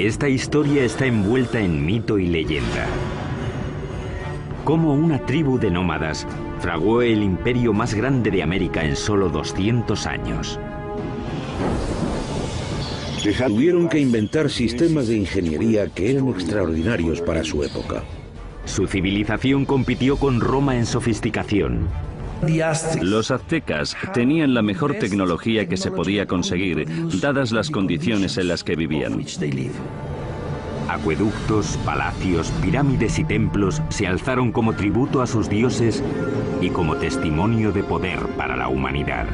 Esta historia está envuelta en mito y leyenda. Cómo una tribu de nómadas fraguó el imperio más grande de América en solo 200 años. Tuvieron que inventar sistemas de ingeniería que eran extraordinarios para su época. Su civilización compitió con Roma en sofisticación. Los aztecas tenían la mejor tecnología que se podía conseguir, dadas las condiciones en las que vivían. Acueductos, palacios, pirámides y templos se alzaron como tributo a sus dioses y como testimonio de poder para la humanidad.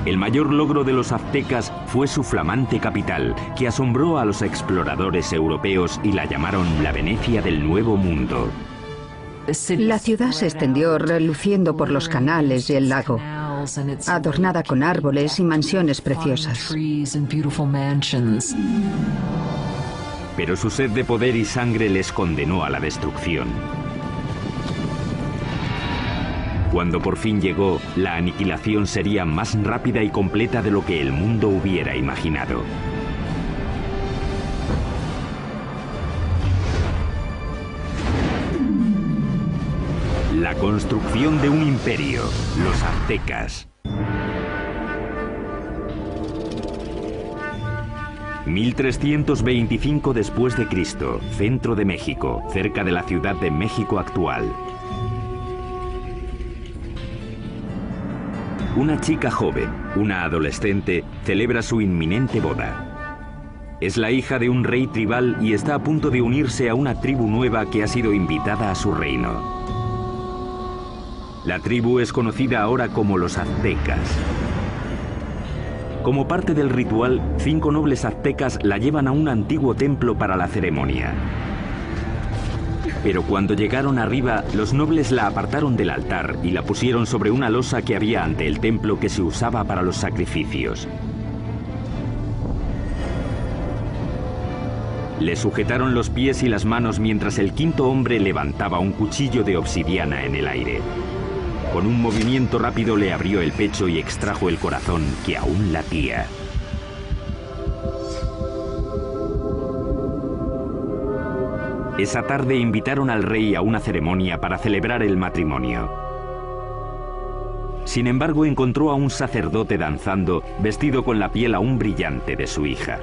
El mayor logro de los aztecas fue su flamante capital, que asombró a los exploradores europeos y la llamaron la Venecia del Nuevo Mundo. La ciudad se extendió reluciendo por los canales y el lago, adornada con árboles y mansiones preciosas. Pero su sed de poder y sangre les condenó a la destrucción. Cuando por fin llegó, la aniquilación sería más rápida y completa de lo que el mundo hubiera imaginado. La construcción de un imperio, los aztecas. 1325 después de Cristo, centro de México, cerca de la Ciudad de México actual. Una chica joven, una adolescente, celebra su inminente boda. Es la hija de un rey tribal y está a punto de unirse a una tribu nueva que ha sido invitada a su reino. La tribu es conocida ahora como los aztecas. Como parte del ritual, 5 nobles aztecas la llevan a un antiguo templo para la ceremonia. Pero cuando llegaron arriba, los nobles la apartaron del altar y la pusieron sobre una losa que había ante el templo que se usaba para los sacrificios. Le sujetaron los pies y las manos mientras el 5.º hombre levantaba un cuchillo de obsidiana en el aire. Con un movimiento rápido le abrió el pecho y extrajo el corazón que aún latía. Esa tarde invitaron al rey a una ceremonia para celebrar el matrimonio. Sin embargo, encontró a un sacerdote danzando, vestido con la piel aún brillante de su hija.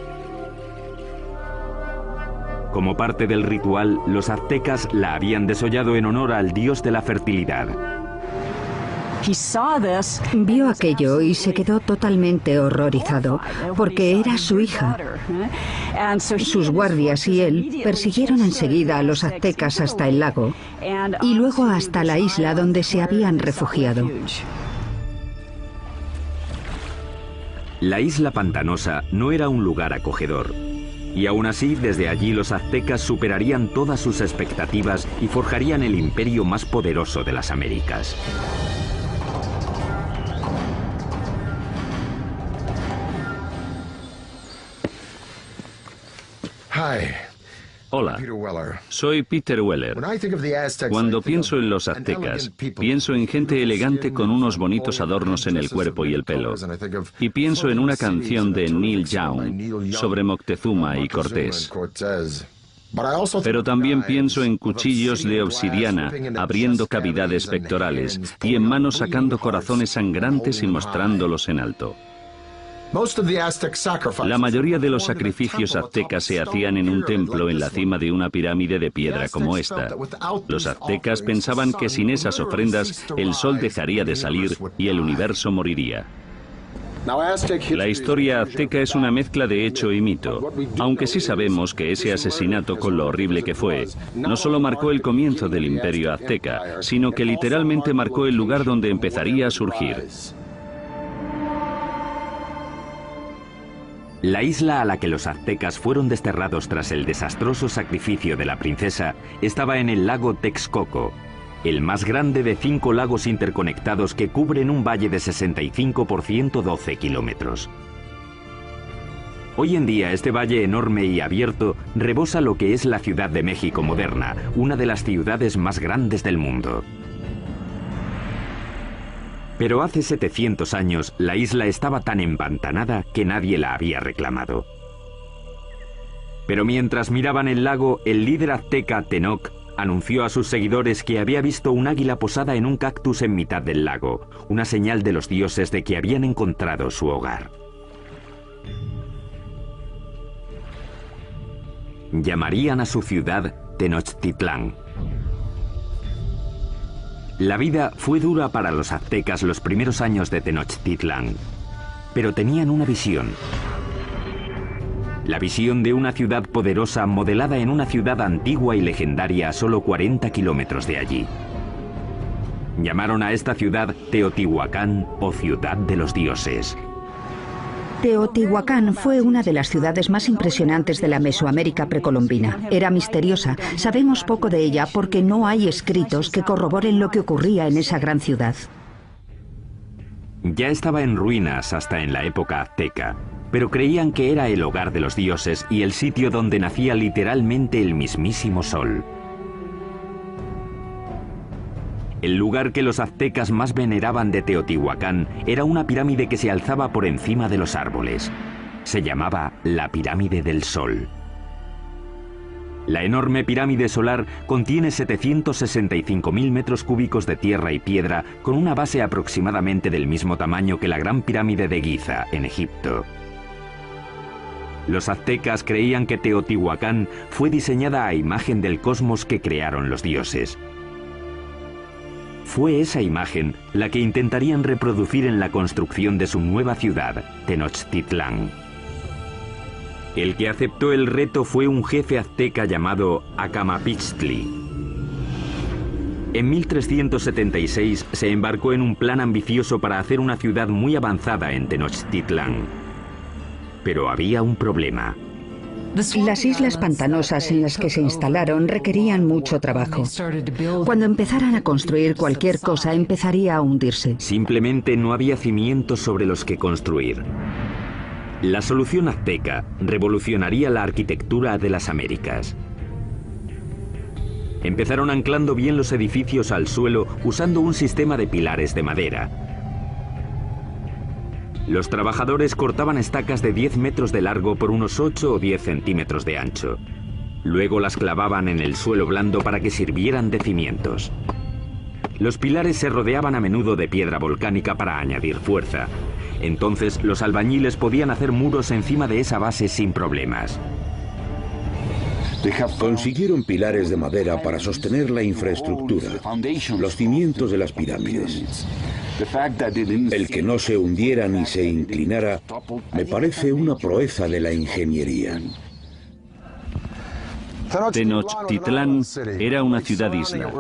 Como parte del ritual, los aztecas la habían desollado en honor al dios de la fertilidad. Vio aquello y se quedó totalmente horrorizado, porque era su hija. Sus guardias y él persiguieron enseguida a los aztecas hasta el lago y luego hasta la isla donde se habían refugiado. La isla pantanosa no era un lugar acogedor. Y aún así, desde allí los aztecas superarían todas sus expectativas y forjarían el imperio más poderoso de las Américas. Hola, soy Peter Weller. Cuando pienso en los aztecas, pienso en gente elegante con unos bonitos adornos en el cuerpo y el pelo. Y pienso en una canción de Neil Young sobre Moctezuma y Cortés. Pero también pienso en cuchillos de obsidiana abriendo cavidades pectorales y en manos sacando corazones sangrantes y mostrándolos en alto. La mayoría de los sacrificios aztecas se hacían en un templo en la cima de una pirámide de piedra como esta. Los aztecas pensaban que sin esas ofrendas el sol dejaría de salir y el universo moriría. La historia azteca es una mezcla de hecho y mito, aunque sí sabemos que ese asesinato, con lo horrible que fue, no solo marcó el comienzo del imperio azteca, sino que literalmente marcó el lugar donde empezaría a surgir. La isla a la que los aztecas fueron desterrados tras el desastroso sacrificio de la princesa estaba en el lago Texcoco, el más grande de 5 lagos interconectados que cubren un valle de 65 por 112 kilómetros. Hoy en día este valle enorme y abierto rebosa lo que es la Ciudad de México moderna, una de las ciudades más grandes del mundo. Pero hace 700 años la isla estaba tan empantanada que nadie la había reclamado. Pero mientras miraban el lago, el líder azteca Tenoch anunció a sus seguidores que había visto un águila posada en un cactus en mitad del lago, una señal de los dioses de que habían encontrado su hogar. Llamarían a su ciudad Tenochtitlán. La vida fue dura para los aztecas los primeros años de Tenochtitlán, pero tenían una visión. La visión de una ciudad poderosa modelada en una ciudad antigua y legendaria a solo 40 kilómetros de allí. Llamaron a esta ciudad Teotihuacán o Ciudad de los Dioses. Teotihuacán fue una de las ciudades más impresionantes de la Mesoamérica precolombina. Era misteriosa. Sabemos poco de ella porque no hay escritos que corroboren lo que ocurría en esa gran ciudad. Ya estaba en ruinas hasta en la época azteca, pero creían que era el hogar de los dioses y el sitio donde nacía literalmente el mismísimo sol. El lugar que los aztecas más veneraban de Teotihuacán era una pirámide que se alzaba por encima de los árboles. Se llamaba la Pirámide del Sol. La enorme pirámide solar contiene 765.000 metros cúbicos de tierra y piedra con una base aproximadamente del mismo tamaño que la Gran Pirámide de Giza, en Egipto. Los aztecas creían que Teotihuacán fue diseñada a imagen del cosmos que crearon los dioses. Fue esa imagen la que intentarían reproducir en la construcción de su nueva ciudad, Tenochtitlán. El que aceptó el reto fue un jefe azteca llamado Acamapixtli. En 1376 se embarcó en un plan ambicioso para hacer una ciudad muy avanzada en Tenochtitlán. Pero había un problema. Las islas pantanosas en las que se instalaron requerían mucho trabajo. Cuando empezaran a construir cualquier cosa, empezaría a hundirse. Simplemente no había cimientos sobre los que construir. La solución azteca revolucionaría la arquitectura de las Américas. Empezaron anclando bien los edificios al suelo usando un sistema de pilares de madera. Los trabajadores cortaban estacas de 10 metros de largo por unos 8 o 10 centímetros de ancho. Luego las clavaban en el suelo blando para que sirvieran de cimientos. Los pilares se rodeaban a menudo de piedra volcánica para añadir fuerza. Entonces los albañiles podían hacer muros encima de esa base sin problemas. Consiguieron pilares de madera para sostener la infraestructura, los cimientos de las pirámides. El que no se hundiera ni se inclinara me parece una proeza de la ingeniería. Tenochtitlán era una ciudad-isla,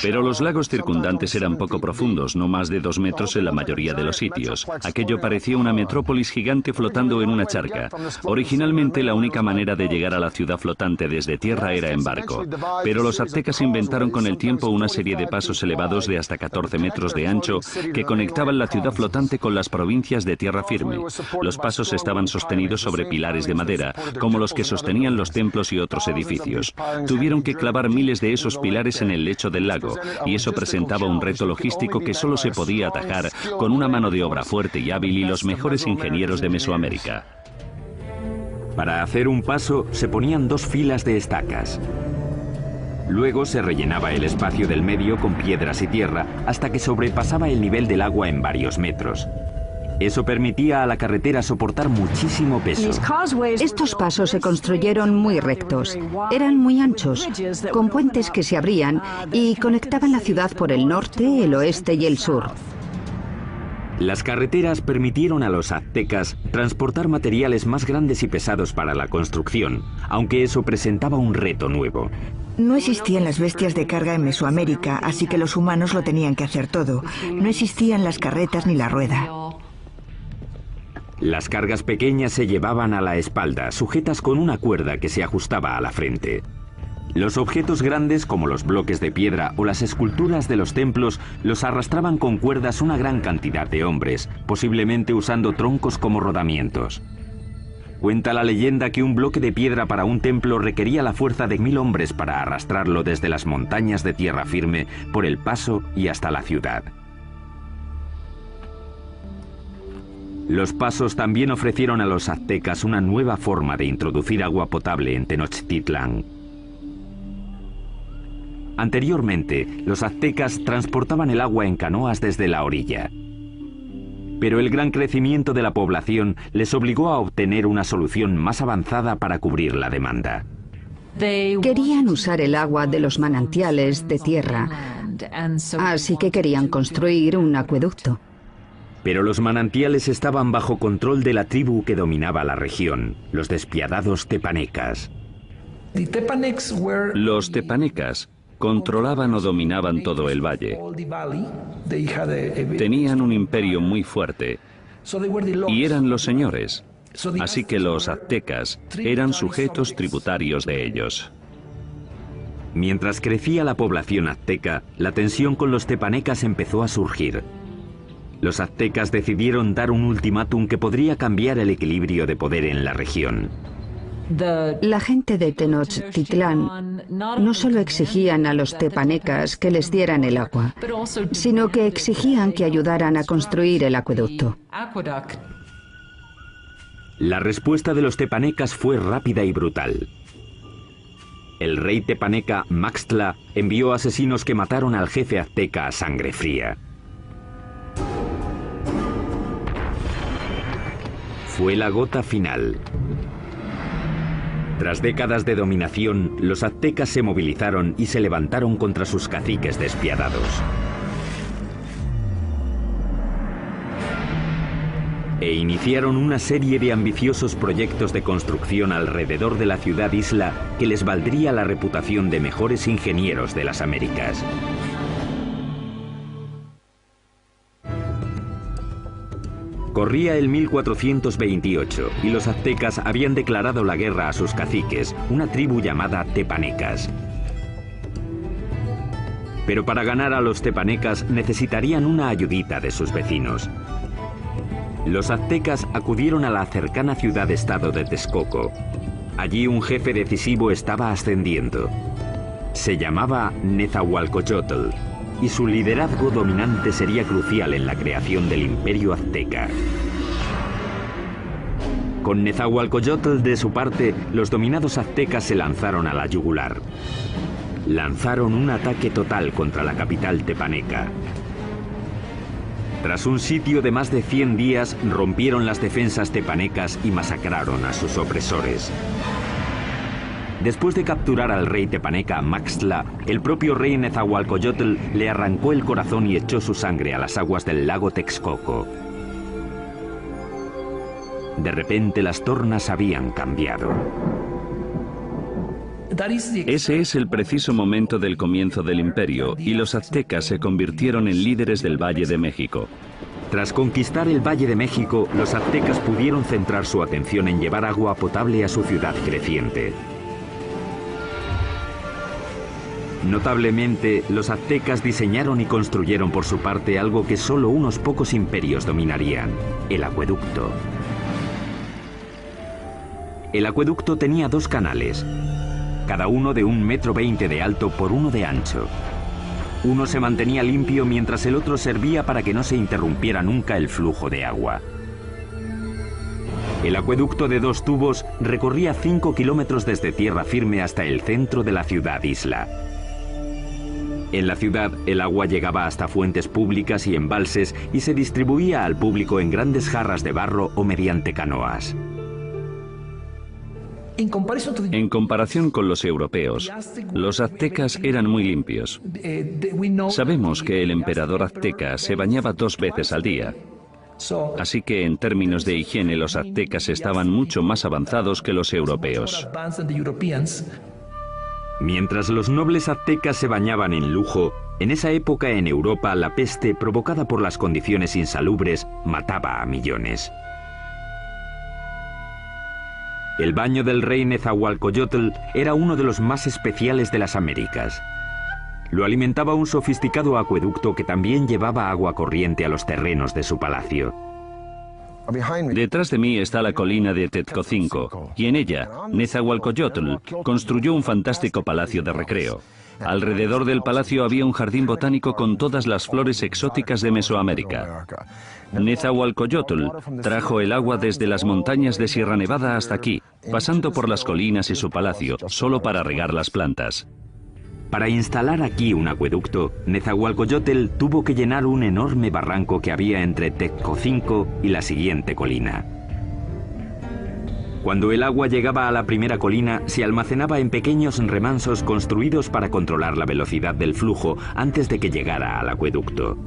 pero los lagos circundantes eran poco profundos, no más de 2 metros en la mayoría de los sitios. Aquello parecía una metrópolis gigante flotando en una charca. Originalmente la única manera de llegar a la ciudad flotante desde tierra era en barco, pero los aztecas inventaron con el tiempo una serie de pasos elevados de hasta 14 metros de ancho que conectaban la ciudad flotante con las provincias de tierra firme. Los pasos estaban sostenidos sobre pilares de madera, como los que sostenían los templos y otros edificios. Tuvieron que clavar miles de esos pilares en el lecho del lago, y eso presentaba un reto logístico que solo se podía atajar con una mano de obra fuerte y hábil y los mejores ingenieros de Mesoamérica. Para hacer un paso se ponían 2 filas de estacas. Luego se rellenaba el espacio del medio con piedras y tierra hasta que sobrepasaba el nivel del agua en varios metros. Eso permitía a la carretera soportar muchísimo peso. Estos pasos se construyeron muy rectos. Eran muy anchos, con puentes que se abrían y conectaban la ciudad por el norte, el oeste y el sur. Las carreteras permitieron a los aztecas transportar materiales más grandes y pesados para la construcción, aunque eso presentaba un reto nuevo. No existían las bestias de carga en Mesoamérica, así que los humanos lo tenían que hacer todo. No existían las carretas ni la rueda. Las cargas pequeñas se llevaban a la espalda, sujetas con una cuerda que se ajustaba a la frente. Los objetos grandes, como los bloques de piedra o las esculturas de los templos, los arrastraban con cuerdas una gran cantidad de hombres, posiblemente usando troncos como rodamientos. Cuenta la leyenda que un bloque de piedra para un templo requería la fuerza de 1000 hombres para arrastrarlo desde las montañas de tierra firme por el paso y hasta la ciudad. Los pasos también ofrecieron a los aztecas una nueva forma de introducir agua potable en Tenochtitlán. Anteriormente, los aztecas transportaban el agua en canoas desde la orilla. Pero el gran crecimiento de la población les obligó a obtener una solución más avanzada para cubrir la demanda. Querían usar el agua de los manantiales de tierra, así que querían construir un acueducto. Pero los manantiales estaban bajo control de la tribu que dominaba la región, los despiadados tepanecas. Los tepanecas controlaban o dominaban todo el valle. Tenían un imperio muy fuerte y eran los señores, así que los aztecas eran sujetos tributarios de ellos. Mientras crecía la población azteca, la tensión con los tepanecas empezó a surgir. Los aztecas decidieron dar un ultimátum que podría cambiar el equilibrio de poder en la región. La gente de Tenochtitlán no solo exigían a los tepanecas que les dieran el agua, sino que exigían que ayudaran a construir el acueducto. La respuesta de los tepanecas fue rápida y brutal. El rey tepaneca Maxtla envió asesinos que mataron al jefe azteca a sangre fría. Fue la gota final. Tras décadas de dominación, los aztecas se movilizaron y se levantaron contra sus caciques despiadados. E iniciaron una serie de ambiciosos proyectos de construcción alrededor de la ciudad-isla que les valdría la reputación de mejores ingenieros de las Américas. Corría el 1428 y los aztecas habían declarado la guerra a sus caciques, una tribu llamada tepanecas. Pero para ganar a los tepanecas necesitarían una ayudita de sus vecinos. Los aztecas acudieron a la cercana ciudad-estado de Texcoco. Allí un jefe decisivo estaba ascendiendo. Se llamaba Nezahualcóyotl, y su liderazgo dominante sería crucial en la creación del imperio azteca. Con Nezahualcóyotl de su parte, los dominados aztecas se lanzaron a la yugular. Lanzaron un ataque total contra la capital tepaneca. Tras un sitio de más de 100 días, rompieron las defensas tepanecas y masacraron a sus opresores. Después de capturar al rey tepaneca Maxtla, el propio rey Nezahualcóyotl le arrancó el corazón y echó su sangre a las aguas del lago Texcoco. De repente las tornas habían cambiado. Ese es el preciso momento del comienzo del imperio y los aztecas se convirtieron en líderes del Valle de México. Tras conquistar el Valle de México, los aztecas pudieron centrar su atención en llevar agua potable a su ciudad creciente. Notablemente, los aztecas diseñaron y construyeron por su parte algo que solo unos pocos imperios dominarían: el acueducto. El acueducto tenía 2 canales, cada uno de 1,20 m de alto por 1 de ancho. Uno se mantenía limpio mientras el otro servía para que no se interrumpiera nunca el flujo de agua. El acueducto de 2 tubos recorría 5 kilómetros desde tierra firme hasta el centro de la ciudad-isla. En la ciudad, el agua llegaba hasta fuentes públicas y embalses y se distribuía al público en grandes jarras de barro o mediante canoas. En comparación con los europeos, los aztecas eran muy limpios. Sabemos que el emperador azteca se bañaba 2 veces al día. Así que en términos de higiene los aztecas estaban mucho más avanzados que los europeos. Mientras los nobles aztecas se bañaban en lujo, en esa época en Europa la peste provocada por las condiciones insalubres mataba a millones. El baño del rey Nezahualcóyotl era uno de los más especiales de las Américas. Lo alimentaba un sofisticado acueducto que también llevaba agua corriente a los terrenos de su palacio. Detrás de mí está la colina de Tezcocinco, y en ella, Nezahualcóyotl construyó un fantástico palacio de recreo. Alrededor del palacio había un jardín botánico con todas las flores exóticas de Mesoamérica. Nezahualcóyotl trajo el agua desde las montañas de Sierra Nevada hasta aquí, pasando por las colinas y su palacio, solo para regar las plantas. Para instalar aquí un acueducto, Nezahualcóyotl tuvo que llenar un enorme barranco que había entre Texcocinco y la siguiente colina. Cuando el agua llegaba a la primera colina, se almacenaba en pequeños remansos construidos para controlar la velocidad del flujo antes de que llegara al acueducto.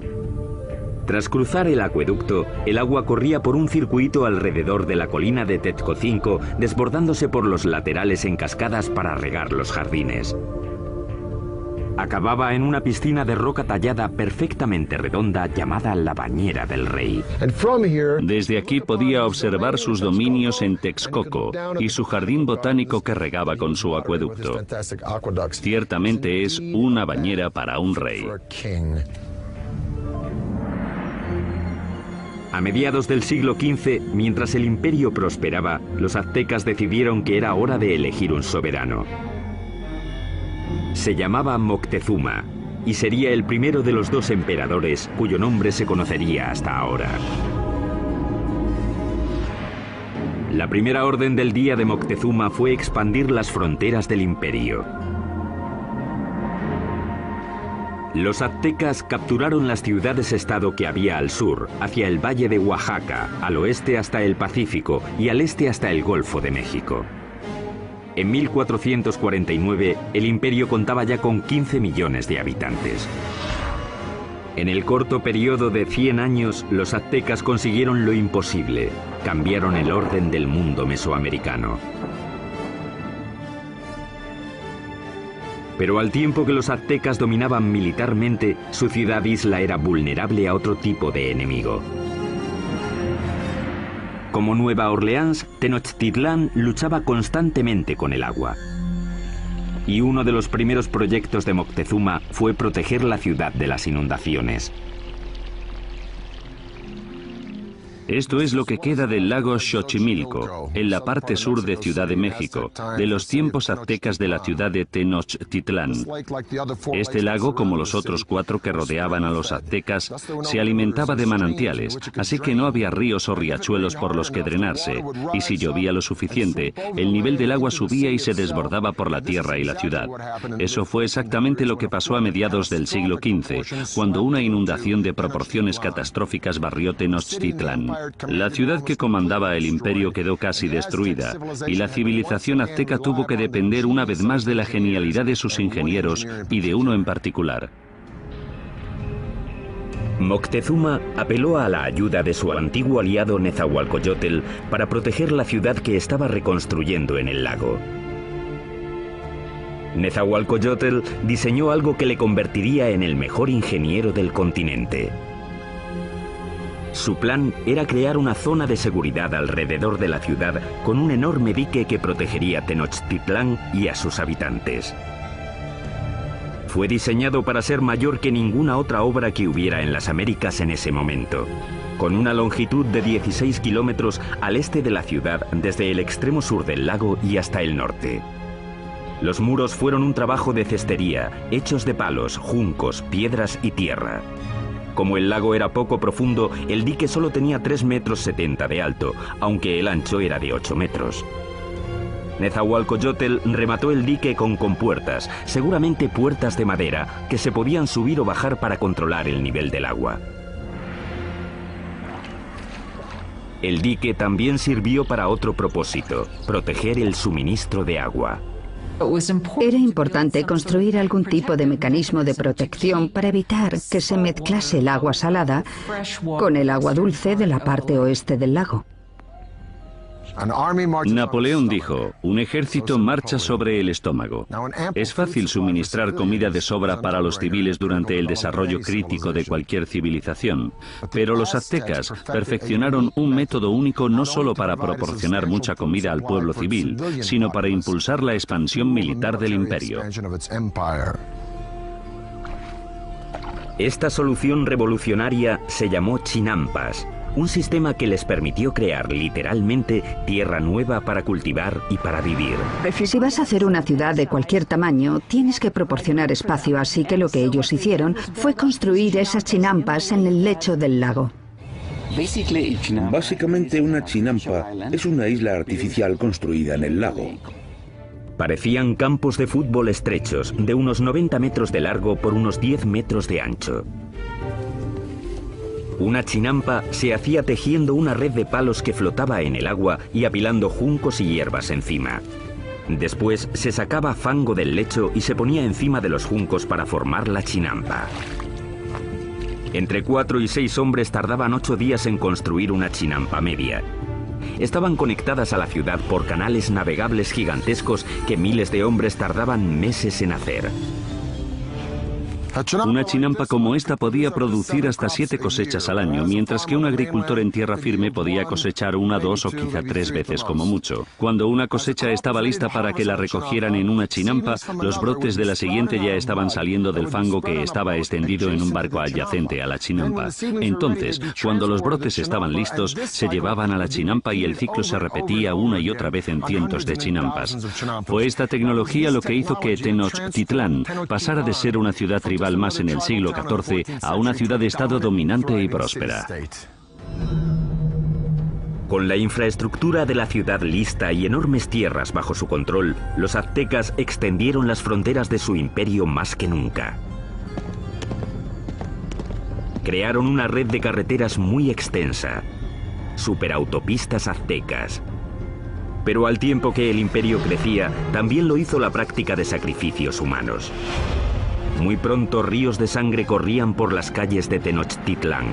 Tras cruzar el acueducto, el agua corría por un circuito alrededor de la colina de Texcocinco, desbordándose por los laterales en cascadas para regar los jardines. Acababa en una piscina de roca tallada perfectamente redonda llamada la Bañera del Rey. Desde aquí podía observar sus dominios en Texcoco y su jardín botánico que regaba con su acueducto. Ciertamente es una bañera para un rey. A mediados del siglo XV, mientras el imperio prosperaba, los aztecas decidieron que era hora de elegir un soberano. Se llamaba Moctezuma y sería el primero de los dos emperadores cuyo nombre se conocería hasta ahora. La primera orden del día de Moctezuma fue expandir las fronteras del imperio. Los aztecas capturaron las ciudades-estado que había al sur, hacia el valle de Oaxaca, al oeste hasta el Pacífico y al este hasta el Golfo de México. En 1449, el imperio contaba ya con 15 millones de habitantes. En el corto periodo de 100 años, los aztecas consiguieron lo imposible. Cambiaron el orden del mundo mesoamericano. Pero al tiempo que los aztecas dominaban militarmente, su ciudad-isla era vulnerable a otro tipo de enemigo. Como Nueva Orleans, Tenochtitlán luchaba constantemente con el agua. Y uno de los primeros proyectos de Moctezuma fue proteger la ciudad de las inundaciones. Esto es lo que queda del lago Xochimilco, en la parte sur de Ciudad de México, de los tiempos aztecas de la ciudad de Tenochtitlán. Este lago, como los otros 4 que rodeaban a los aztecas, se alimentaba de manantiales, así que no había ríos o riachuelos por los que drenarse, y si llovía lo suficiente, el nivel del agua subía y se desbordaba por la tierra y la ciudad. Eso fue exactamente lo que pasó a mediados del siglo XV, cuando una inundación de proporciones catastróficas barrió Tenochtitlán. La ciudad que comandaba el imperio quedó casi destruida, y la civilización azteca tuvo que depender una vez más de la genialidad de sus ingenieros y de uno en particular. Moctezuma apeló a la ayuda de su antiguo aliado Nezahualcóyotl para proteger la ciudad que estaba reconstruyendo en el lago. Nezahualcóyotl diseñó algo que le convertiría en el mejor ingeniero del continente. Su plan era crear una zona de seguridad alrededor de la ciudad con un enorme dique que protegería Tenochtitlán y a sus habitantes. Fue diseñado para ser mayor que ninguna otra obra que hubiera en las Américas en ese momento, con una longitud de 16 kilómetros al este de la ciudad desde el extremo sur del lago y hasta el norte. Los muros fueron un trabajo de cestería, hechos de palos, juncos, piedras y tierra. Como el lago era poco profundo, el dique solo tenía 3,70 metros de alto, aunque el ancho era de 8 metros. Nezahualcóyotl remató el dique con compuertas, seguramente puertas de madera, que se podían subir o bajar para controlar el nivel del agua. El dique también sirvió para otro propósito, proteger el suministro de agua. Era importante construir algún tipo de mecanismo de protección para evitar que se mezclase el agua salada con el agua dulce de la parte oeste del lago. Napoleón dijo, un ejército marcha sobre el estómago. Es fácil suministrar comida de sobra para los civiles durante el desarrollo crítico de cualquier civilización, pero los aztecas perfeccionaron un método único no solo para proporcionar mucha comida al pueblo civil, sino para impulsar la expansión militar del imperio. Esta solución revolucionaria se llamó chinampas, un sistema que les permitió crear literalmente tierra nueva para cultivar y para vivir. Si vas a hacer una ciudad de cualquier tamaño, tienes que proporcionar espacio, así que lo que ellos hicieron fue construir esas chinampas en el lecho del lago. Básicamente una chinampa es una isla artificial construida en el lago. Parecían campos de fútbol estrechos, de unos 90 metros de largo por unos 10 metros de ancho. Una chinampa se hacía tejiendo una red de palos que flotaba en el agua y apilando juncos y hierbas encima. Después se sacaba fango del lecho y se ponía encima de los juncos para formar la chinampa. Entre 4 y 6 hombres tardaban 8 días en construir una chinampa media. Estaban conectadas a la ciudad por canales navegables gigantescos que miles de hombres tardaban meses en hacer. Una chinampa como esta podía producir hasta 7 cosechas al año, mientras que un agricultor en tierra firme podía cosechar 1, 2 o quizá 3 veces como mucho. Cuando una cosecha estaba lista para que la recogieran en una chinampa, los brotes de la siguiente ya estaban saliendo del fango que estaba extendido en un barco adyacente a la chinampa. Entonces, cuando los brotes estaban listos, se llevaban a la chinampa y el ciclo se repetía una y otra vez en cientos de chinampas. Fue esta tecnología lo que hizo que Tenochtitlán pasara de ser una ciudad tribal más en el siglo XIV a una ciudad-estado dominante y próspera. Con la infraestructura de la ciudad lista y enormes tierras bajo su control, los aztecas extendieron las fronteras de su imperio más que nunca. Crearon una red de carreteras muy extensa, superautopistas aztecas. Pero al tiempo que el imperio crecía, también lo hizo la práctica de sacrificios humanos. Muy pronto ríos de sangre corrían por las calles de Tenochtitlán.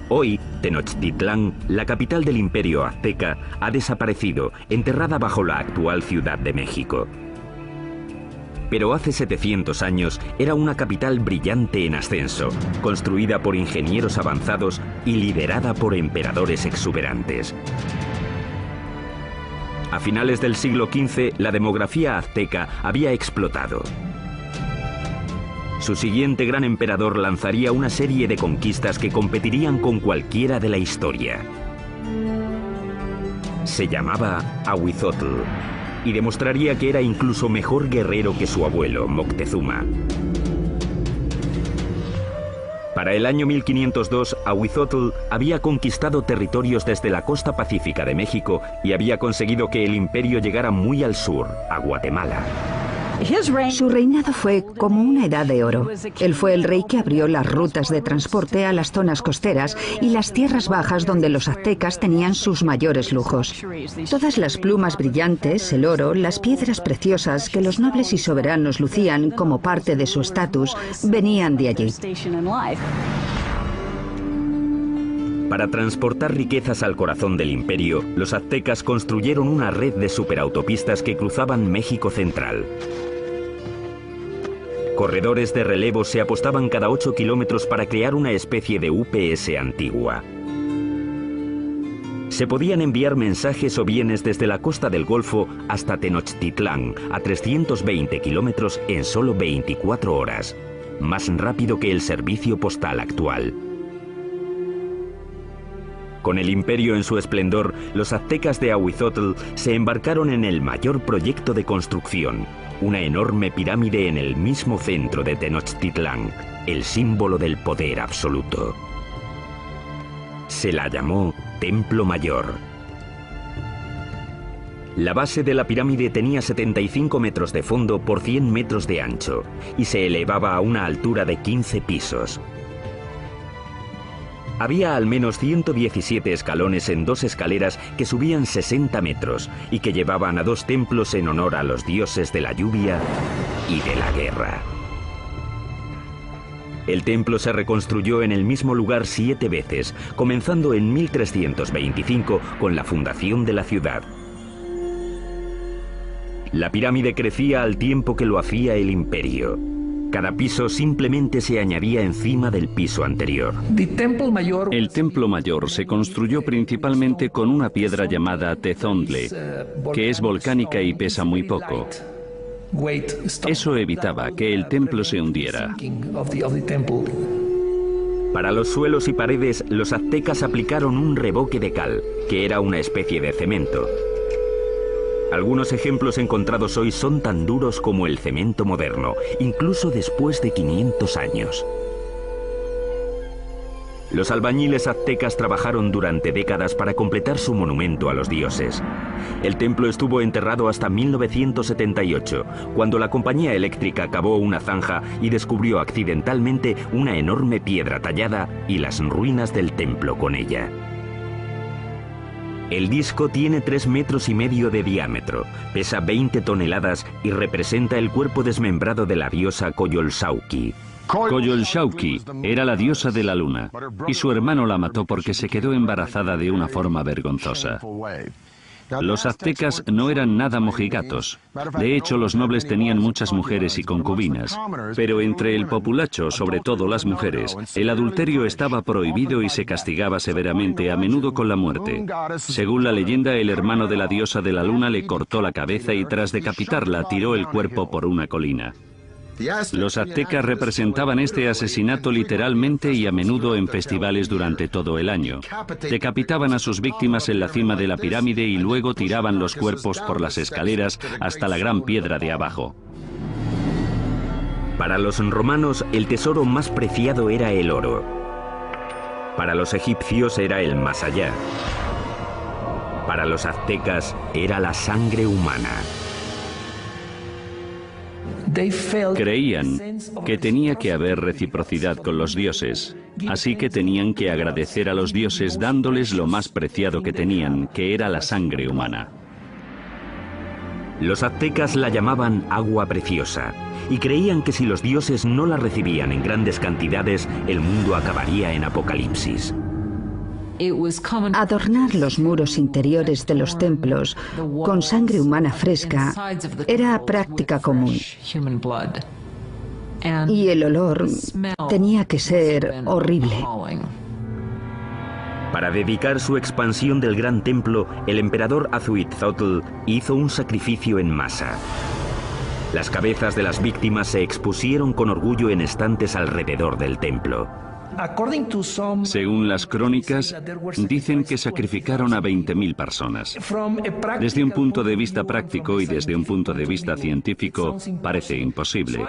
Hoy, Tenochtitlán, la capital del imperio azteca, ha desaparecido, enterrada bajo la actual Ciudad de México. Pero hace 700 años era una capital brillante en ascenso, construida por ingenieros avanzados y liderada por emperadores exuberantes. A finales del siglo XV, la demografía azteca había explotado. Su siguiente gran emperador lanzaría una serie de conquistas que competirían con cualquiera de la historia. Se llamaba Ahuizotl y demostraría que era incluso mejor guerrero que su abuelo, Moctezuma. Para el año 1502, Ahuizotl había conquistado territorios desde la costa pacífica de México y había conseguido que el imperio llegara muy al sur, a Guatemala. Su reinado fue como una edad de oro. Él fue el rey que abrió las rutas de transporte a las zonas costeras y las tierras bajas donde los aztecas tenían sus mayores lujos. Todas las plumas brillantes, el oro, las piedras preciosas que los nobles y soberanos lucían como parte de su estatus, venían de allí. Para transportar riquezas al corazón del imperio, los aztecas construyeron una red de superautopistas que cruzaban México central. Corredores de relevo se apostaban cada 8 kilómetros para crear una especie de UPS antigua. Se podían enviar mensajes o bienes desde la costa del Golfo hasta Tenochtitlán, a 320 kilómetros en solo 24 horas, más rápido que el servicio postal actual. Con el imperio en su esplendor, los aztecas de Ahuizotl se embarcaron en el mayor proyecto de construcción, una enorme pirámide en el mismo centro de Tenochtitlán, el símbolo del poder absoluto. Se la llamó Templo Mayor. La base de la pirámide tenía 75 metros de fondo por 100 metros de ancho y se elevaba a una altura de 15 pisos. Había al menos 117 escalones en 2 escaleras que subían 60 metros y que llevaban a 2 templos en honor a los dioses de la lluvia y de la guerra. El templo se reconstruyó en el mismo lugar 7 veces, comenzando en 1325 con la fundación de la ciudad. La pirámide crecía al tiempo que lo hacía el imperio. Cada piso simplemente se añadía encima del piso anterior. El templo mayor se construyó principalmente con una piedra llamada tezontle, que es volcánica y pesa muy poco. Eso evitaba que el templo se hundiera. Para los suelos y paredes, los aztecas aplicaron un revoque de cal, que era una especie de cemento. Algunos ejemplos encontrados hoy son tan duros como el cemento moderno, incluso después de 500 años. Los albañiles aztecas trabajaron durante décadas para completar su monumento a los dioses. El templo estuvo enterrado hasta 1978, cuando la compañía eléctrica cavó una zanja y descubrió accidentalmente una enorme piedra tallada y las ruinas del templo con ella. El disco tiene 3,5 metros de diámetro, pesa 20 toneladas y representa el cuerpo desmembrado de la diosa Coyolxauhqui. Coyolxauhqui era la diosa de la luna, y su hermano la mató porque se quedó embarazada de una forma vergonzosa. Los aztecas no eran nada mojigatos. De hecho, los nobles tenían muchas mujeres y concubinas. Pero entre el populacho, sobre todo las mujeres, el adulterio estaba prohibido y se castigaba severamente, a menudo con la muerte. Según la leyenda, el hermano de la diosa de la luna le cortó la cabeza y tras decapitarla tiró el cuerpo por una colina. Los aztecas representaban este asesinato literalmente y a menudo en festivales durante todo el año. Decapitaban a sus víctimas en la cima de la pirámide y luego tiraban los cuerpos por las escaleras hasta la gran piedra de abajo. Para los romanos, el tesoro más preciado era el oro. Para los egipcios era el más allá. Para los aztecas era la sangre humana. Creían que tenía que haber reciprocidad con los dioses, así que tenían que agradecer a los dioses dándoles lo más preciado que tenían, que era la sangre humana. Los aztecas la llamaban agua preciosa y creían que si los dioses no la recibían en grandes cantidades, el mundo acabaría en apocalipsis. Adornar los muros interiores de los templos con sangre humana fresca era práctica común. Y el olor tenía que ser horrible. Para dedicar su expansión del gran templo, el emperador Azhuitzotl hizo un sacrificio en masa. Las cabezas de las víctimas se expusieron con orgullo en estantes alrededor del templo. Según las crónicas, dicen que sacrificaron a 20.000 personas. Desde un punto de vista práctico y desde un punto de vista científico, parece imposible.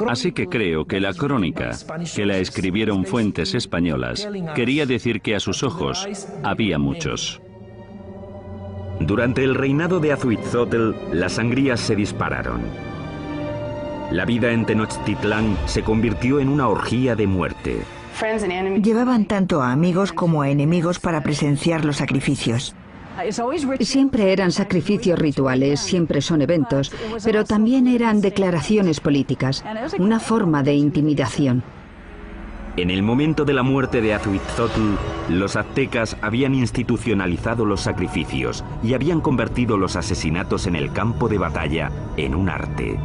Así que creo que la crónica, que la escribieron fuentes españolas, quería decir que a sus ojos había muchos. Durante el reinado de Azhuitzotl, las sangrías se dispararon. La vida en Tenochtitlán se convirtió en una orgía de muerte. Llevaban tanto a amigos como a enemigos para presenciar los sacrificios. Siempre eran sacrificios rituales, siempre son eventos, pero también eran declaraciones políticas, una forma de intimidación. En el momento de la muerte de Azhuitzotl, los aztecas habían institucionalizado los sacrificios y habían convertido los asesinatos en el campo de batalla en un arte.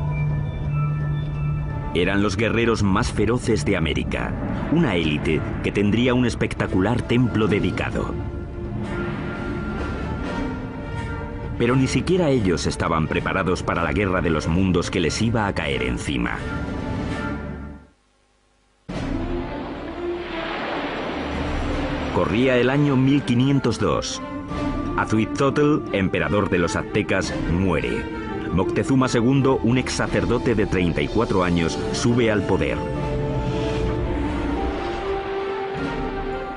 Eran los guerreros más feroces de América, una élite que tendría un espectacular templo dedicado. Pero ni siquiera ellos estaban preparados para la guerra de los mundos que les iba a caer encima. Corría el año 1502. Azhuitzotl, emperador de los aztecas, muere. Moctezuma II, un ex sacerdote de 34 años, sube al poder.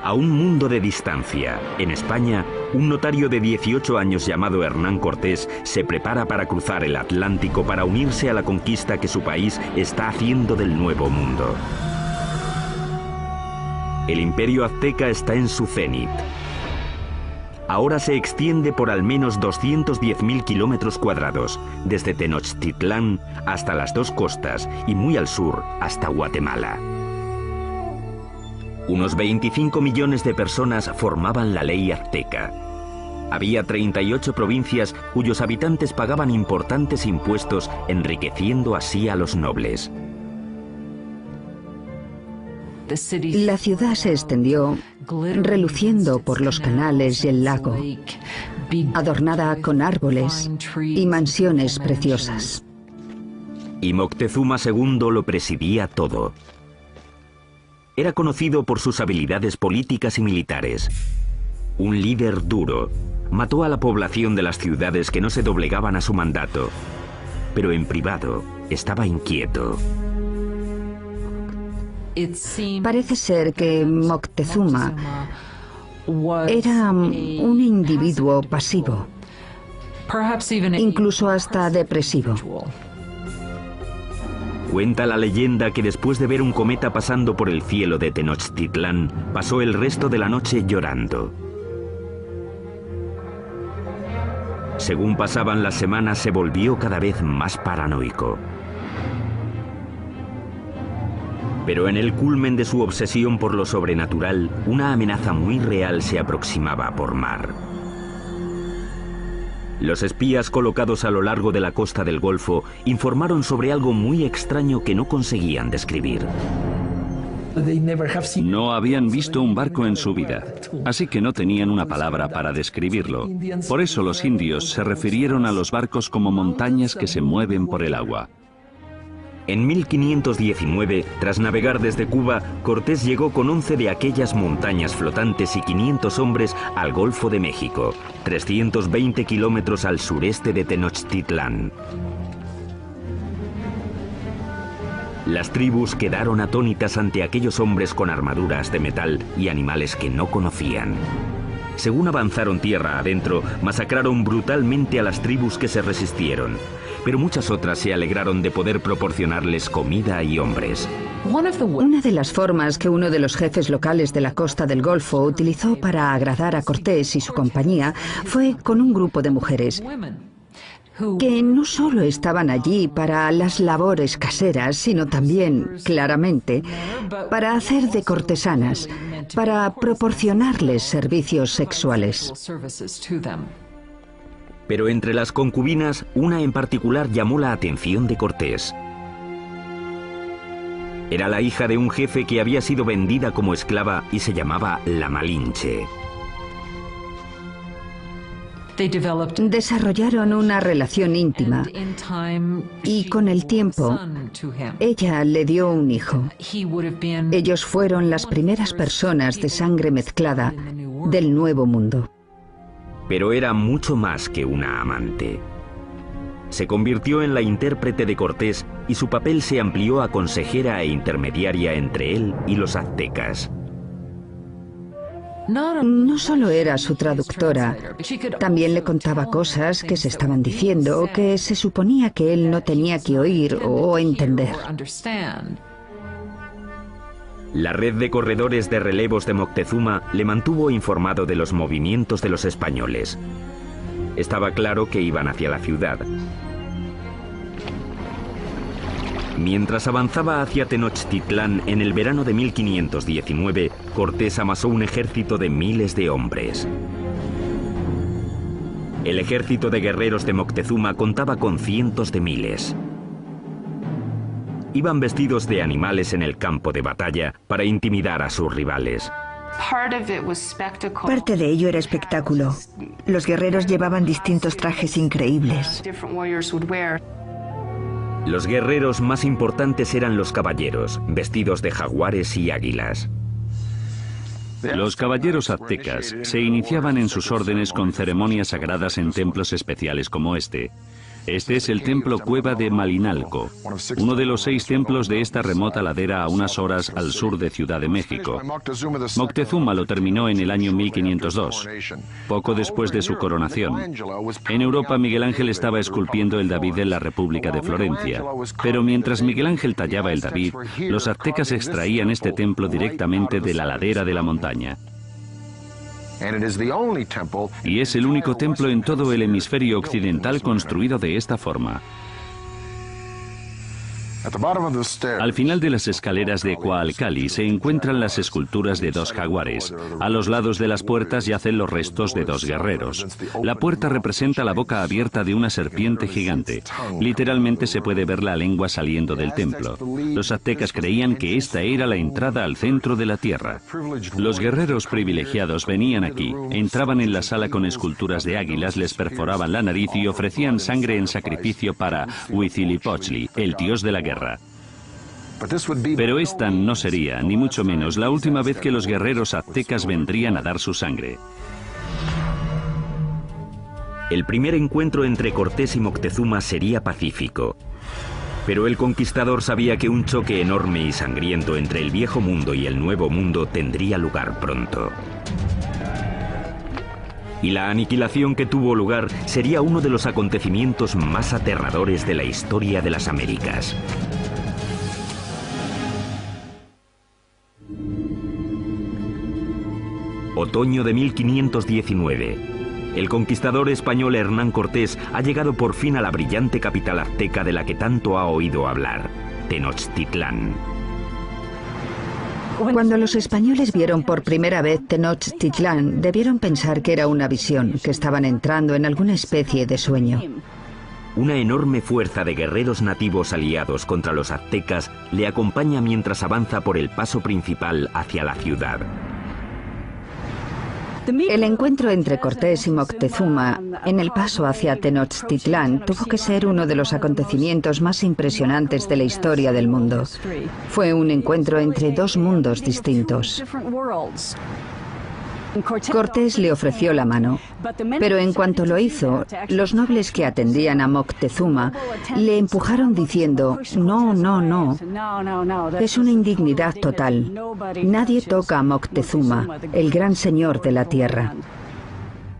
A un mundo de distancia, en España, un notario de 18 años llamado Hernán Cortés se prepara para cruzar el Atlántico para unirse a la conquista que su país está haciendo del Nuevo Mundo. El imperio azteca está en su cenit. Ahora se extiende por al menos 210.000 kilómetros cuadrados, desde Tenochtitlán hasta las dos costas y muy al sur hasta Guatemala. Unos 25 millones de personas formaban la ley azteca. Había 38 provincias cuyos habitantes pagaban importantes impuestos, enriqueciendo así a los nobles. La ciudad se extendió, reluciendo por los canales y el lago, adornada con árboles y mansiones preciosas. Y Moctezuma II lo presidía todo. Era conocido por sus habilidades políticas y militares. Un líder duro. Mató a la población de las ciudades que no se doblegaban a su mandato. Pero en privado estaba inquieto. Parece ser que Moctezuma era un individuo pasivo, incluso hasta depresivo. Cuenta la leyenda que después de ver un cometa pasando por el cielo de Tenochtitlán, pasó el resto de la noche llorando. Según pasaban las semanas, se volvió cada vez más paranoico. Pero en el culmen de su obsesión por lo sobrenatural, una amenaza muy real se aproximaba por mar. Los espías colocados a lo largo de la costa del Golfo informaron sobre algo muy extraño que no conseguían describir. No habían visto un barco en su vida, así que no tenían una palabra para describirlo. Por eso los indios se refirieron a los barcos como montañas que se mueven por el agua. En 1519, tras navegar desde Cuba, Cortés llegó con 11 de aquellas montañas flotantes y 500 hombres al Golfo de México, 320 kilómetros al sureste de Tenochtitlán. Las tribus quedaron atónitas ante aquellos hombres con armaduras de metal y animales que no conocían. Según avanzaron tierra adentro, masacraron brutalmente a las tribus que se resistieron. Pero muchas otras se alegraron de poder proporcionarles comida y hombres. Una de las formas que uno de los jefes locales de la costa del Golfo utilizó para agradar a Cortés y su compañía fue con un grupo de mujeres que no solo estaban allí para las labores caseras, sino también, claramente, para hacer de cortesanas, para proporcionarles servicios sexuales. Pero entre las concubinas, una en particular llamó la atención de Cortés. Era la hija de un jefe que había sido vendida como esclava y se llamaba la Malinche. Desarrollaron una relación íntima y con el tiempo ella le dio un hijo. Ellos fueron las primeras personas de sangre mezclada del Nuevo Mundo. Pero era mucho más que una amante. Se convirtió en la intérprete de Cortés y su papel se amplió a consejera e intermediaria entre él y los aztecas. No solo era su traductora, también le contaba cosas que se estaban diciendo que se suponía que él no tenía que oír o entender. La red de corredores de relevos de Moctezuma le mantuvo informado de los movimientos de los españoles. Estaba claro que iban hacia la ciudad. Mientras avanzaba hacia Tenochtitlán en el verano de 1519, Cortés amasó un ejército de miles de hombres. El ejército de guerreros de Moctezuma contaba con cientos de miles. Iban vestidos de animales en el campo de batalla para intimidar a sus rivales. Parte de ello era espectáculo. Los guerreros llevaban distintos trajes increíbles. Los guerreros más importantes eran los caballeros, vestidos de jaguares y águilas. Los caballeros aztecas se iniciaban en sus órdenes con ceremonias sagradas en templos especiales como este. Este es el templo Cueva de Malinalco, uno de los 6 templos de esta remota ladera a unas horas al sur de Ciudad de México. Moctezuma lo terminó en el año 1502, poco después de su coronación. En Europa, Miguel Ángel estaba esculpiendo el David de la República de Florencia. Pero mientras Miguel Ángel tallaba el David, los aztecas extraían este templo directamente de la ladera de la montaña. Y es el único templo en todo el hemisferio occidental construido de esta forma. Al final de las escaleras de Coalcali se encuentran las esculturas de dos jaguares. A los lados de las puertas yacen los restos de dos guerreros. La puerta representa la boca abierta de una serpiente gigante. Literalmente se puede ver la lengua saliendo del templo. Los aztecas creían que esta era la entrada al centro de la tierra. Los guerreros privilegiados venían aquí, entraban en la sala con esculturas de águilas, les perforaban la nariz y ofrecían sangre en sacrificio para Huitzilopochtli, el dios de la guerra. Pero esta no sería, ni mucho menos, la última vez que los guerreros aztecas vendrían a dar su sangre. El primer encuentro entre Cortés y Moctezuma sería pacífico. Pero el conquistador sabía que un choque enorme y sangriento entre el viejo mundo y el nuevo mundo tendría lugar pronto. Y la aniquilación que tuvo lugar sería uno de los acontecimientos más aterradores de la historia de las Américas. Otoño de 1519. El conquistador español Hernán Cortés ha llegado por fin a la brillante capital azteca de la que tanto ha oído hablar, Tenochtitlán. Cuando los españoles vieron por primera vez Tenochtitlán, debieron pensar que era una visión, que estaban entrando en alguna especie de sueño. Una enorme fuerza de guerreros nativos aliados contra los aztecas le acompaña mientras avanza por el paso principal hacia la ciudad. El encuentro entre Cortés y Moctezuma en el paso hacia Tenochtitlán tuvo que ser uno de los acontecimientos más impresionantes de la historia del mundo. Fue un encuentro entre dos mundos distintos. Cortés le ofreció la mano, pero en cuanto lo hizo, los nobles que atendían a Moctezuma le empujaron diciendo: no, no, no, es una indignidad total. Nadie toca a Moctezuma, el gran señor de la tierra.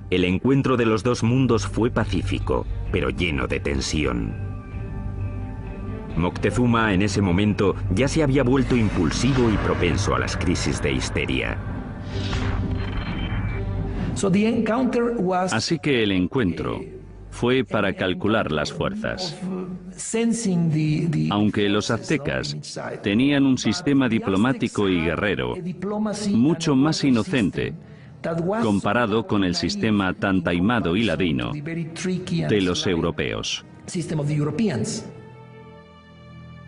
El encuentro de los dos mundos fue pacífico, pero lleno de tensión. Moctezuma en ese momento ya se había vuelto impulsivo y propenso a las crisis de histeria. Así que el encuentro fue para calcular las fuerzas. Aunque los aztecas tenían un sistema diplomático y guerrero mucho más inocente comparado con el sistema tan taimado y ladino de los europeos.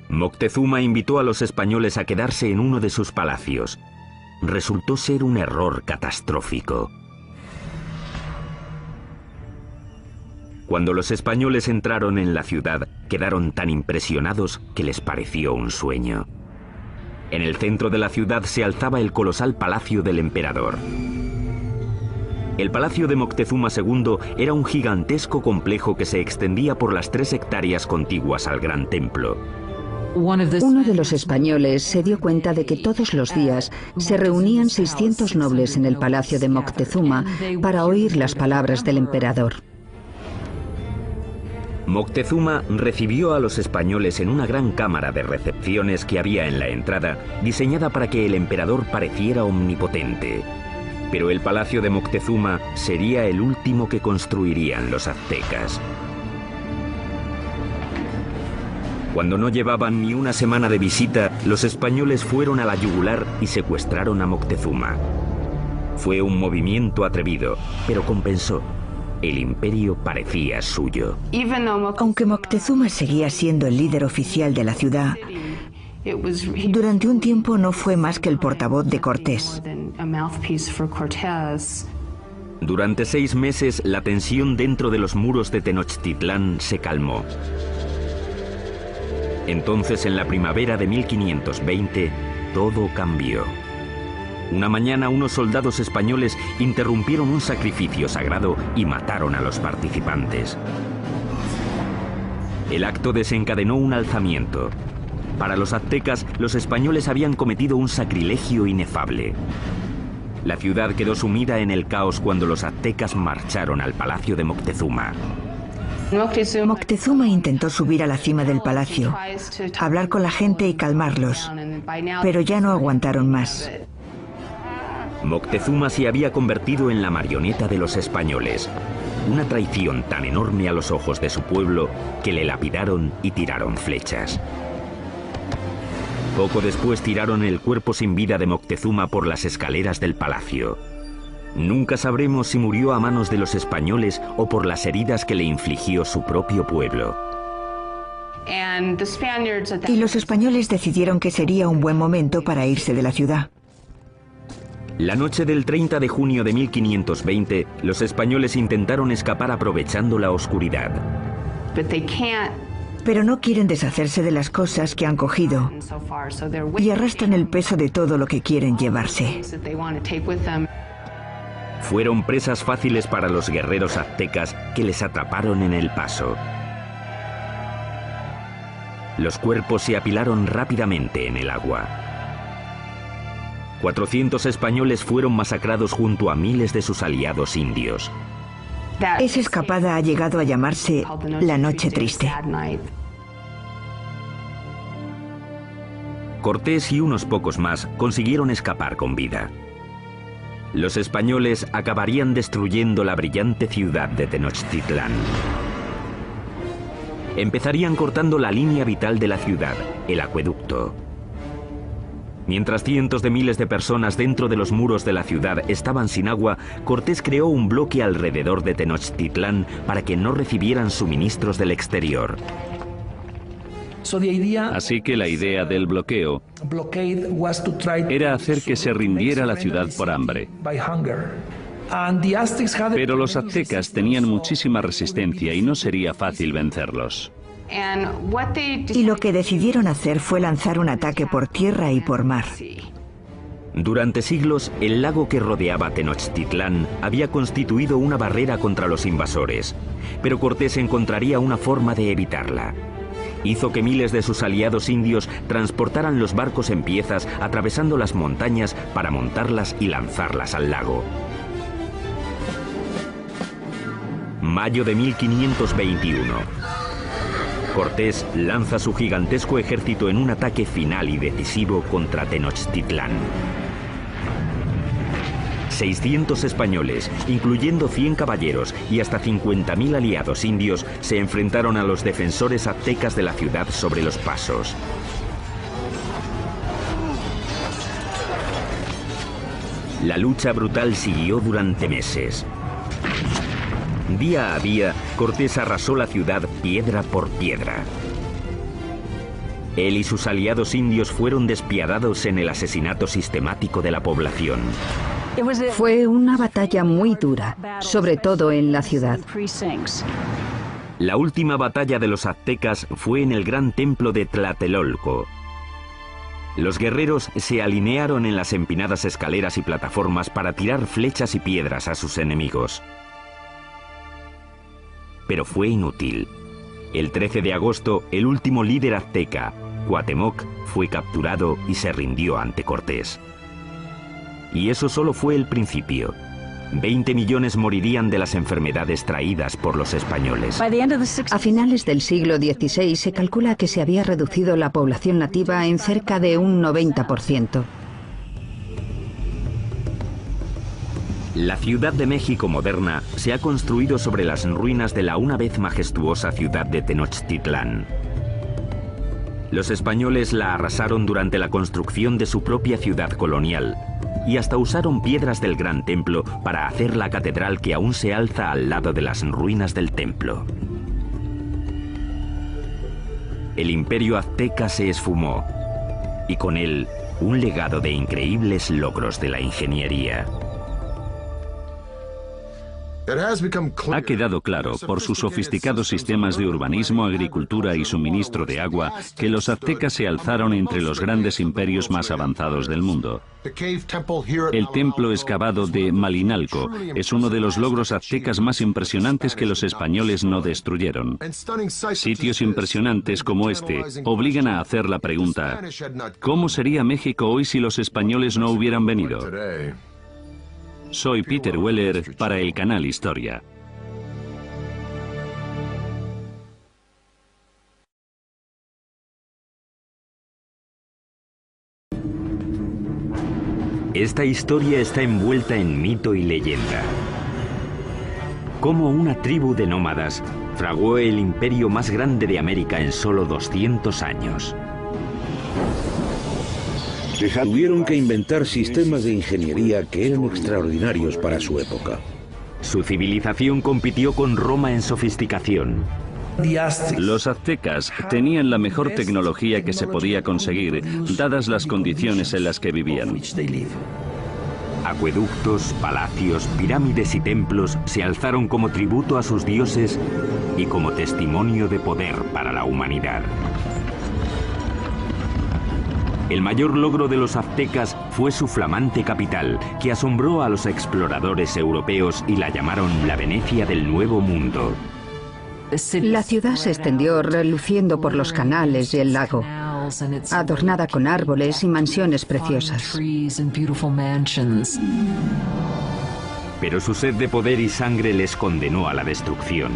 Moctezuma invitó a los españoles a quedarse en uno de sus palacios. Resultó ser un error catastrófico. Cuando los españoles entraron en la ciudad, quedaron tan impresionados que les pareció un sueño. En el centro de la ciudad se alzaba el colosal palacio del emperador. El palacio de Moctezuma II era un gigantesco complejo que se extendía por las 3 hectáreas contiguas al gran templo. Uno de los españoles se dio cuenta de que todos los días se reunían 600 nobles en el palacio de Moctezuma para oír las palabras del emperador. Moctezuma recibió a los españoles en una gran cámara de recepciones que había en la entrada, diseñada para que el emperador pareciera omnipotente. Pero el palacio de Moctezuma sería el último que construirían los aztecas. Cuando no llevaban ni una semana de visita, los españoles fueron a la yugular y secuestraron a Moctezuma. Fue un movimiento atrevido, pero compensó. El imperio parecía suyo. Aunque Moctezuma seguía siendo el líder oficial de la ciudad, durante un tiempo no fue más que el portavoz de Cortés. Durante 6 meses, la tensión dentro de los muros de Tenochtitlán se calmó. Entonces, en la primavera de 1520, todo cambió. Una mañana, unos soldados españoles interrumpieron un sacrificio sagrado y mataron a los participantes. El acto desencadenó un alzamiento. Para los aztecas, los españoles habían cometido un sacrilegio inefable. La ciudad quedó sumida en el caos cuando los aztecas marcharon al palacio de Moctezuma. Moctezuma intentó subir a la cima del palacio, hablar con la gente y calmarlos, pero ya no aguantaron más. Moctezuma se había convertido en la marioneta de los españoles. Una traición tan enorme a los ojos de su pueblo que le lapidaron y tiraron flechas. Poco después tiraron el cuerpo sin vida de Moctezuma por las escaleras del palacio. Nunca sabremos si murió a manos de los españoles o por las heridas que le infligió su propio pueblo. Y los españoles decidieron que sería un buen momento para irse de la ciudad. La noche del 30 de junio de 1520, los españoles intentaron escapar aprovechando la oscuridad. Pero no quieren deshacerse de las cosas que han cogido y arrastran el peso de todo lo que quieren llevarse. Fueron presas fáciles para los guerreros aztecas que les atraparon en el paso. Los cuerpos se apilaron rápidamente en el agua. 400 españoles fueron masacrados junto a miles de sus aliados indios. Esa escapada ha llegado a llamarse la Noche Triste. Cortés y unos pocos más consiguieron escapar con vida. Los españoles acabarían destruyendo la brillante ciudad de Tenochtitlán. Empezarían cortando la línea vital de la ciudad, el acueducto. Mientras cientos de miles de personas dentro de los muros de la ciudad estaban sin agua, Cortés creó un bloque alrededor de Tenochtitlán para que no recibieran suministros del exterior. Así que la idea del bloqueo era hacer que se rindiera la ciudad por hambre. Pero los aztecas tenían muchísima resistencia y no sería fácil vencerlos. Y lo que decidieron hacer fue lanzar un ataque por tierra y por mar. Durante siglos, el lago que rodeaba Tenochtitlán había constituido una barrera contra los invasores, pero Cortés encontraría una forma de evitarla. Hizo que miles de sus aliados indios transportaran los barcos en piezas atravesando las montañas para montarlas y lanzarlas al lago. Mayo de 1521. Cortés lanza su gigantesco ejército en un ataque final y decisivo contra Tenochtitlán. 600 españoles, incluyendo 100 caballeros y hasta 50.000 aliados indios, se enfrentaron a los defensores aztecas de la ciudad sobre los pasos. La lucha brutal siguió durante meses. Día a día, Cortés arrasó la ciudad piedra por piedra. Él y sus aliados indios fueron despiadados en el asesinato sistemático de la población. Fue una batalla muy dura, sobre todo en la ciudad. La última batalla de los aztecas fue en el gran templo de Tlatelolco. Los guerreros se alinearon en las empinadas escaleras y plataformas para tirar flechas y piedras a sus enemigos. Pero fue inútil. El 13 de agosto, el último líder azteca, Cuauhtémoc, fue capturado y se rindió ante Cortés. Y eso solo fue el principio. 20 millones morirían de las enfermedades traídas por los españoles. A finales del siglo XVI se calcula que se había reducido la población nativa en cerca de un 90%. La Ciudad de México moderna se ha construido sobre las ruinas de la una vez majestuosa ciudad de Tenochtitlán. Los españoles la arrasaron durante la construcción de su propia ciudad colonial y hasta usaron piedras del Gran Templo para hacer la catedral que aún se alza al lado de las ruinas del templo. El imperio azteca se esfumó y con él un legado de increíbles logros de la ingeniería. Ha quedado claro, por sus sofisticados sistemas de urbanismo, agricultura y suministro de agua, que los aztecas se alzaron entre los grandes imperios más avanzados del mundo. El templo excavado de Malinalco es uno de los logros aztecas más impresionantes que los españoles no destruyeron. Sitios impresionantes como este obligan a hacer la pregunta: ¿cómo sería México hoy si los españoles no hubieran venido? Soy Peter Weller para el canal Historia. Esta historia está envuelta en mito y leyenda. Cómo una tribu de nómadas fraguó el imperio más grande de América en solo 200 años. Tuvieron que inventar sistemas de ingeniería que eran extraordinarios para su época. Su civilización compitió con Roma en sofisticación. Los aztecas tenían la mejor tecnología que se podía conseguir, dadas las condiciones en las que vivían. Acueductos, palacios, pirámides y templos se alzaron como tributo a sus dioses y como testimonio de poder para la humanidad. El mayor logro de los aztecas fue su flamante capital, que asombró a los exploradores europeos y la llamaron la Venecia del Nuevo Mundo. La ciudad se extendió reluciendo por los canales y el lago, adornada con árboles y mansiones preciosas. Pero su sed de poder y sangre les condenó a la destrucción.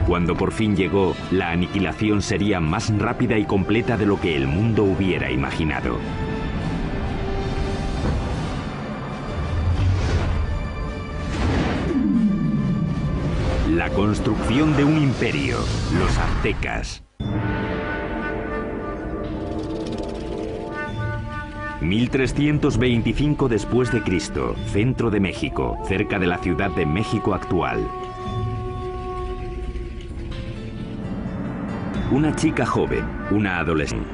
Cuando por fin llegó, la aniquilación sería más rápida y completa de lo que el mundo hubiera imaginado. La construcción de un imperio, los aztecas. 1325 después de Cristo, centro de México, cerca de la Ciudad de México actual. Una chica joven, una adolescente.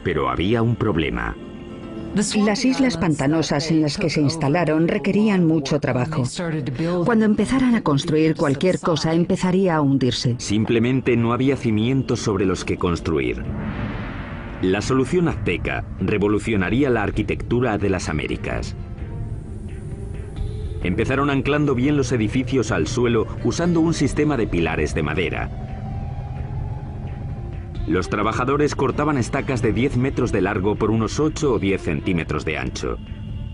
Pero había un problema. Las islas pantanosas en las que se instalaron requerían mucho trabajo. Cuando empezaran a construir cualquier cosa, empezaría a hundirse. Simplemente no había cimientos sobre los que construir. La solución azteca revolucionaría la arquitectura de las Américas. Empezaron anclando bien los edificios al suelo usando un sistema de pilares de madera. Los trabajadores cortaban estacas de 10 metros de largo por unos 8 o 10 centímetros de ancho.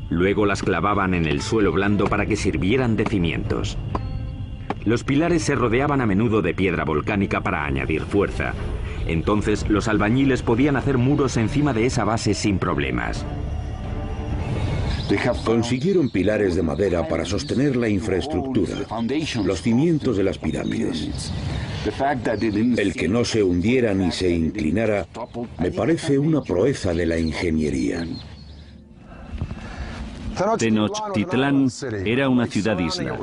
Luego las clavaban en el suelo blando para que sirvieran de cimientos. Los pilares se rodeaban a menudo de piedra volcánica para añadir fuerza. Entonces los albañiles podían hacer muros encima de esa base sin problemas. Consiguieron pilares de madera para sostener la infraestructura, los cimientos de las pirámides. El que no se hundiera ni se inclinara me parece una proeza de la ingeniería. Tenochtitlán era una ciudad-isla,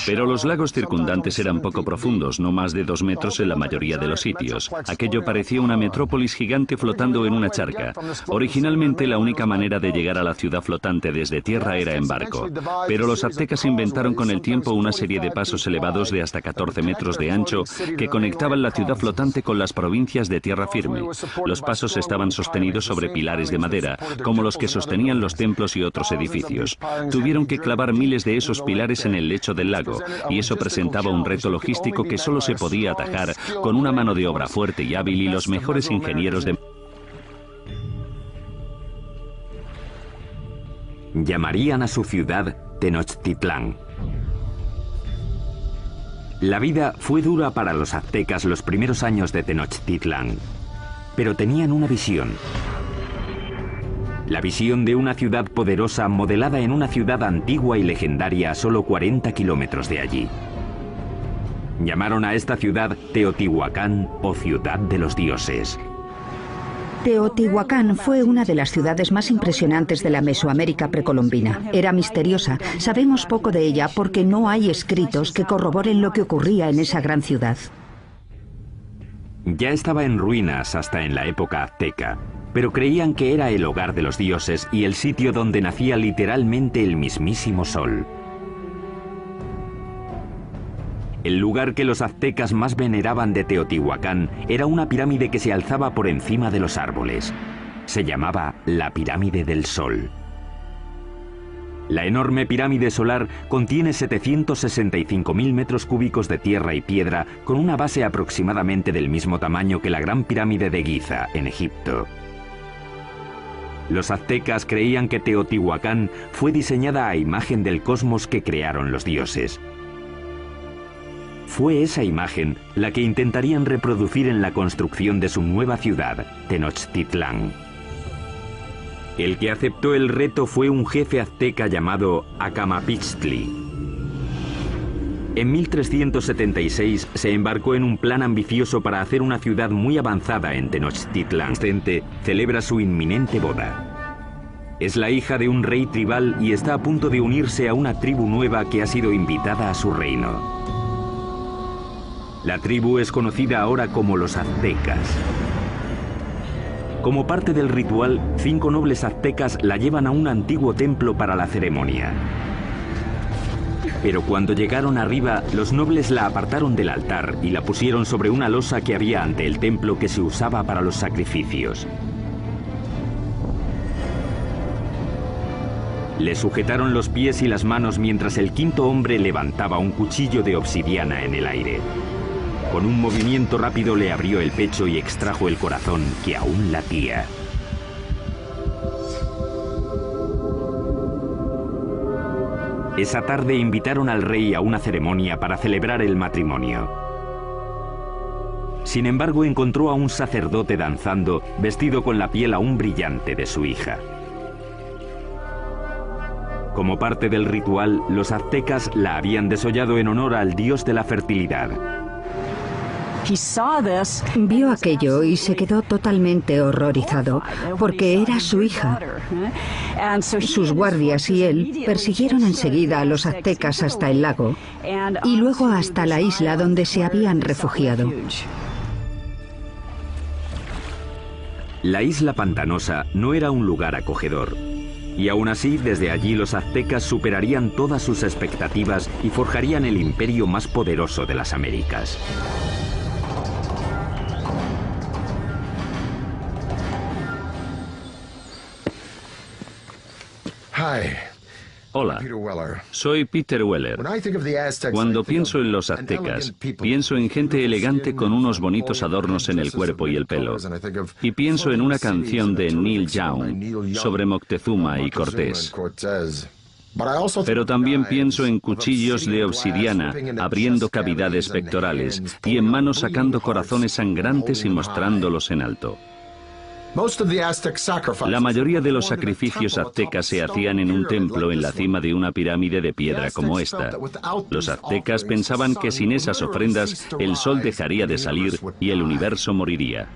pero los lagos circundantes eran poco profundos, no más de 2 metros en la mayoría de los sitios. Aquello parecía una metrópolis gigante flotando en una charca. Originalmente la única manera de llegar a la ciudad flotante desde tierra era en barco, pero los aztecas inventaron con el tiempo una serie de pasos elevados de hasta 14 metros de ancho que conectaban la ciudad flotante con las provincias de tierra firme. Los pasos estaban sostenidos sobre pilares de madera, como los que sostenían los templos y otros edificios. Tuvieron que clavar miles de esos pilares en el lecho del lago, y eso presentaba un reto logístico que solo se podía atajar con una mano de obra fuerte y hábil y los mejores ingenieros de... Llamarían a su ciudad Tenochtitlán. La vida fue dura para los aztecas los primeros años de Tenochtitlán, pero tenían una visión. La visión de una ciudad poderosa modelada en una ciudad antigua y legendaria a solo 40 kilómetros de allí. Llamaron a esta ciudad Teotihuacán o Ciudad de los Dioses. Teotihuacán fue una de las ciudades más impresionantes de la Mesoamérica precolombina. Era misteriosa. Sabemos poco de ella porque no hay escritos que corroboren lo que ocurría en esa gran ciudad. Ya estaba en ruinas hasta en la época azteca, pero creían que era el hogar de los dioses y el sitio donde nacía literalmente el mismísimo sol. El lugar que los aztecas más veneraban de Teotihuacán era una pirámide que se alzaba por encima de los árboles. Se llamaba la Pirámide del Sol. La enorme pirámide solar contiene 765.000 metros cúbicos de tierra y piedra con una base aproximadamente del mismo tamaño que la Gran Pirámide de Giza, en Egipto. Los aztecas creían que Teotihuacán fue diseñada a imagen del cosmos que crearon los dioses. Fue esa imagen la que intentarían reproducir en la construcción de su nueva ciudad, Tenochtitlán. El que aceptó el reto fue un jefe azteca llamado Acamapixtli. En 1376 se embarcó en un plan ambicioso para hacer una ciudad muy avanzada en Tenochtitlan. Celebra su inminente boda. Es la hija de un rey tribal y está a punto de unirse a una tribu nueva que ha sido invitada a su reino. La tribu es conocida ahora como los aztecas. Como parte del ritual, 5 nobles aztecas la llevan a un antiguo templo para la ceremonia. Pero cuando llegaron arriba, los nobles la apartaron del altar y la pusieron sobre una losa que había ante el templo que se usaba para los sacrificios. Le sujetaron los pies y las manos mientras el 5.º hombre levantaba un cuchillo de obsidiana en el aire. Con un movimiento rápido le abrió el pecho y extrajo el corazón, que aún latía. Esa tarde invitaron al rey a una ceremonia para celebrar el matrimonio. Sin embargo, encontró a un sacerdote danzando, vestido con la piel aún brillante de su hija. Como parte del ritual, los aztecas la habían desollado en honor al dios de la fertilidad. Vio aquello y se quedó totalmente horrorizado, porque era su hija. Sus guardias y él persiguieron enseguida a los aztecas hasta el lago y luego hasta la isla donde se habían refugiado. La isla pantanosa no era un lugar acogedor. Y aún así, desde allí los aztecas superarían todas sus expectativas y forjarían el imperio más poderoso de las Américas. Hola, soy Peter Weller. Cuando pienso en los aztecas, pienso en gente elegante con unos bonitos adornos en el cuerpo y el pelo. Y pienso en una canción de Neil Young sobre Moctezuma y Cortés. Pero también pienso en cuchillos de obsidiana abriendo cavidades pectorales y en manos sacando corazones sangrantes y mostrándolos en alto. La mayoría de los sacrificios aztecas se hacían en un templo en la cima de una pirámide de piedra como esta. Los aztecas pensaban que sin esas ofrendas el sol dejaría de salir y el universo moriría.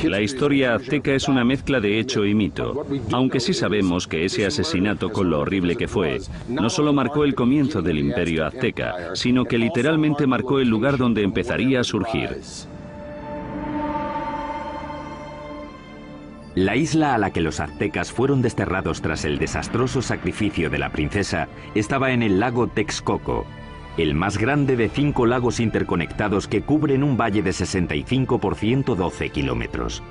La historia azteca es una mezcla de hecho y mito, aunque sí sabemos que ese asesinato, con lo horrible que fue, no solo marcó el comienzo del imperio azteca, sino que literalmente marcó el lugar donde empezaría a surgir. La isla a la que los aztecas fueron desterrados tras el desastroso sacrificio de la princesa estaba en el lago Texcoco, el más grande de 5 lagos interconectados que cubren un valle de 65 por 112 kilómetros.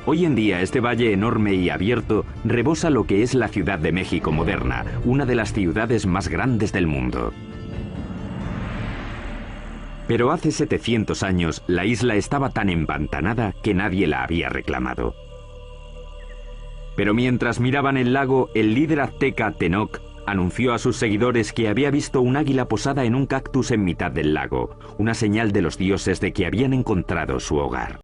Hoy en día este valle enorme y abierto rebosa lo que es la Ciudad de México moderna, una de las ciudades más grandes del mundo. Pero hace 700 años la isla estaba tan empantanada que nadie la había reclamado. Pero mientras miraban el lago, el líder azteca Tenoch anunció a sus seguidores que había visto un águila posada en un cactus en mitad del lago, una señal de los dioses de que habían encontrado su hogar.